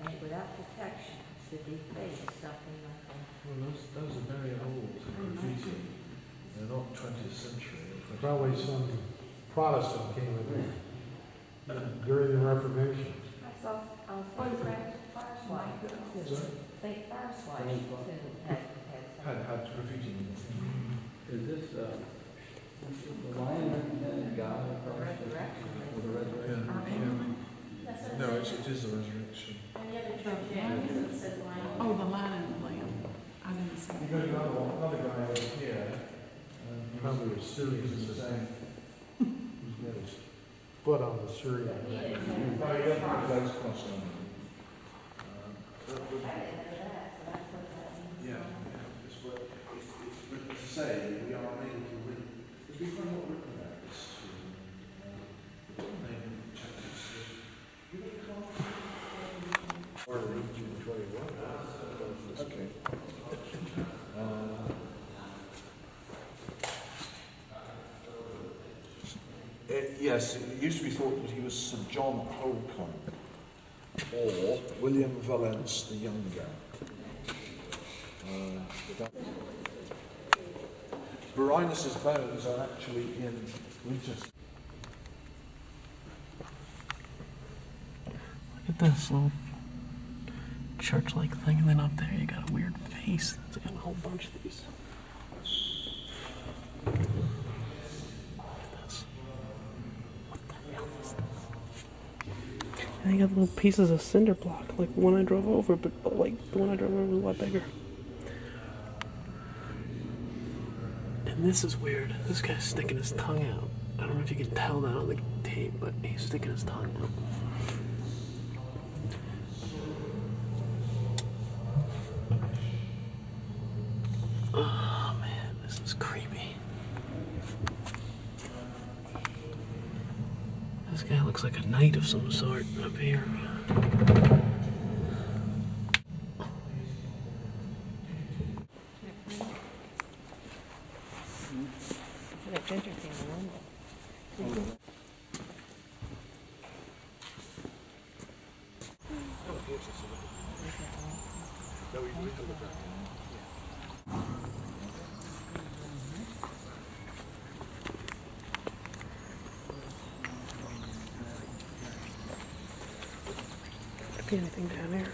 and without protection to deface something like that. Well, those are very old graffiti. They're not 20th century. Probably some Protestant came in during the Reformation. I saw photographs of fire swipes. Fake fire swipes Had graffiti in it. Is this the lion representing God or the resurrection? No, it is the resurrection. Oh, the lion and the lamb. I didn't see You've got another guy over here. Probably a Syrian is the same. He's got his foot on the Syrian. No, he doesn't have legs crossed on him. Yeah, it's written to say we are unable to read. Because we've not written about this to chapters. Or June 21. Okay. Yes, it used to be thought that he was Sir John Holcomb or William Valence the Younger. Varinus's bones are actually in Winchester. Look at this little church-like thing, and then up there you got a weird face. It's got a whole bunch of these. Look at this. What the hell is this? And they got little pieces of cinder block, like the one I drove over, but like the one I drove over was a lot bigger. And this is weird. This guy's sticking his tongue out. I don't know if you can tell that on the tape, but he's sticking his tongue out. Oh man, this is creepy. This guy looks like a knight of some sort up here. That's interesting. Could be anything down here.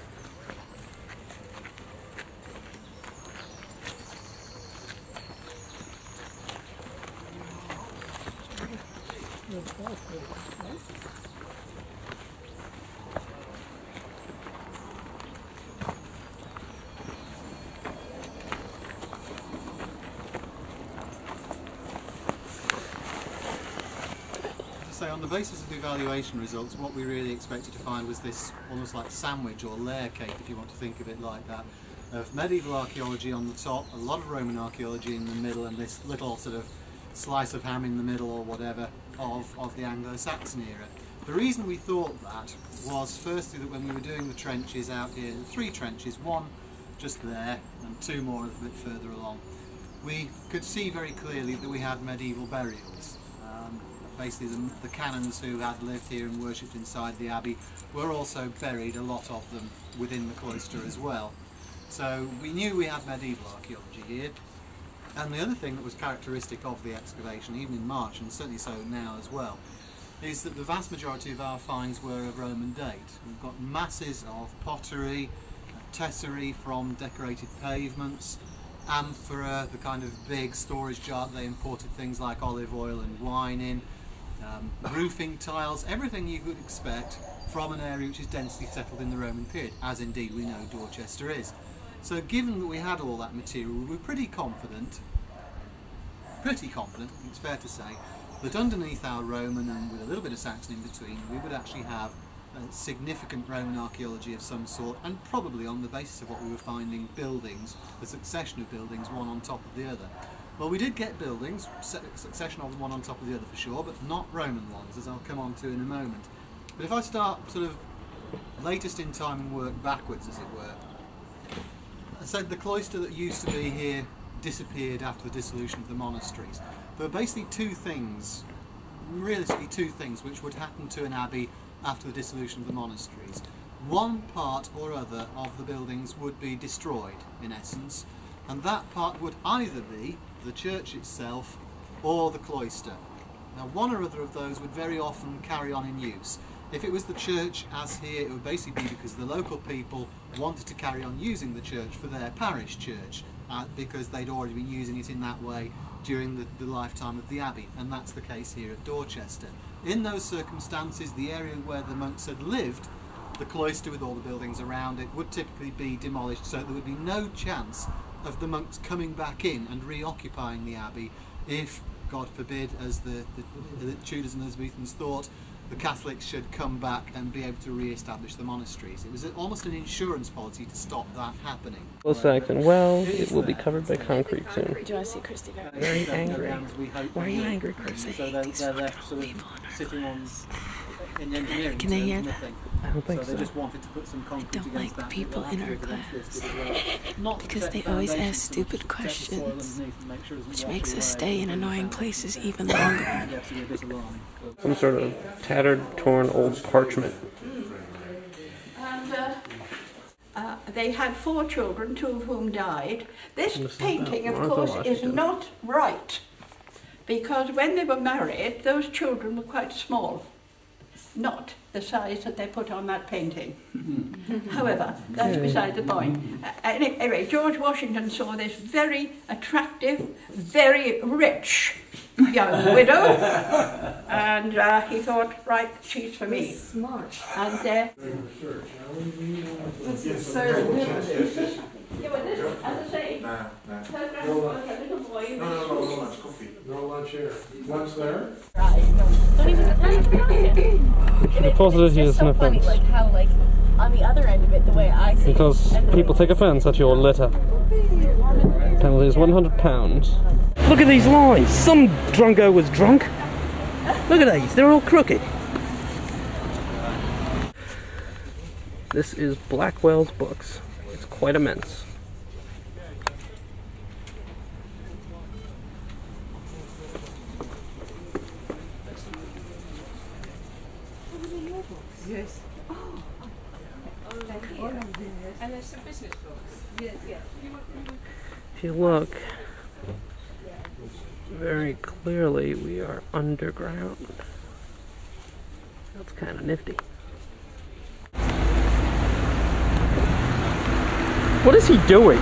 So on the basis of the evaluation results, what we really expected to find was this almost like sandwich or layer cake, if you want to think of it like that, of medieval archaeology on the top, a lot of Roman archaeology in the middle, and this little sort of slice of ham in the middle or whatever of the Anglo-Saxon era. The reason we thought that was firstly that when we were doing the trenches out here, 3 trenches, one just there and 2 more a little bit further along, we could see very clearly that we had medieval burials. Basically the canons who had lived here and worshipped inside the abbey were also buried, a lot of them, within the cloister as well. So we knew we had medieval archaeology here. And the other thing that was characteristic of the excavation, even in March, and certainly so now as well, is that the vast majority of our finds were of Roman date. We've got masses of pottery, tesserae from decorated pavements, amphora, the kind of big storage jar that they imported things like olive oil and wine in, roofing tiles, everything you could expect from an area which is densely settled in the Roman period, as indeed we know Dorchester is. So given that we had all that material, we were pretty confident, I think it's fair to say, that underneath our Roman and with a little bit of Saxon in between, we would actually have significant Roman archaeology of some sort, and probably on the basis of what we were finding, buildings, a succession of buildings, one on top of the other. Well, we did get buildings, succession of them one on top of the other for sure, but not Roman ones, as I'll come on to in a moment. But if I start sort of latest in time and work backwards, as it were, I said the cloister that used to be here disappeared after the dissolution of the monasteries. There were basically 2 things, realistically 2 things, which would happen to an abbey after the dissolution of the monasteries. one part or other of the buildings would be destroyed, in essence, and that part would either be the church itself or the cloister. Now, one or other of those would very often carry on in use. If it was the church, as here, it would basically be because the local people wanted to carry on using the church for their parish church, because they'd already been using it in that way during the lifetime of the abbey, and that's the case here at Dorchester. In those circumstances, the area where the monks had lived, the cloister with all the buildings around it, would typically be demolished, so there would be no chance of the monks coming back in and reoccupying the abbey if, God forbid, as the Tudors and Elizabethans thought, the Catholics should come back and be able to re-establish the monasteries. It was almost an insurance policy to stop that happening. Well, Saxon, well, it will be covered by concrete soon. Do you want to see Kristy? Very angry. Why are you angry, Kristy? So they're left sort of sitting on in the engineering. Can they hear terms, that? nothing. I don't think So so. they just wanted to put some concrete don't against like that. people in our class. Because they the always foundation, ask sort of stupid protect the soil questions, underneath and make sure it doesn't which wash makes us away. stay in annoying places even longer. Yeah, so a bit alarming. Some sort of tattered, torn old parchment. And they had 4 children, 2 of whom died. This This is painting, of Martha course, is Washington. not right, because when they were married, those children were quite small, not the size that they put on that painting. However, that's beside the point. Anyway, George Washington saw this very attractive, very rich young widow, and he thought, right, she's for me. Smart. And This is so good. yeah, well, this, as I say, photograph was a little boy. No, lunch, coffee. No lunch here. Lunch there? Don't even The positive is an offense. like how, like, on the other end of it, the way I see Because people take offense at your letter. Penalty is £100. Look at these lines. Some drunko was drunk. Look at these. They're all crooked. This is Blackwell's books. It's quite immense. Yes. And there's some business books. Yes, yes. If you look very clearly, we are underground. That's kind of nifty. What is he doing?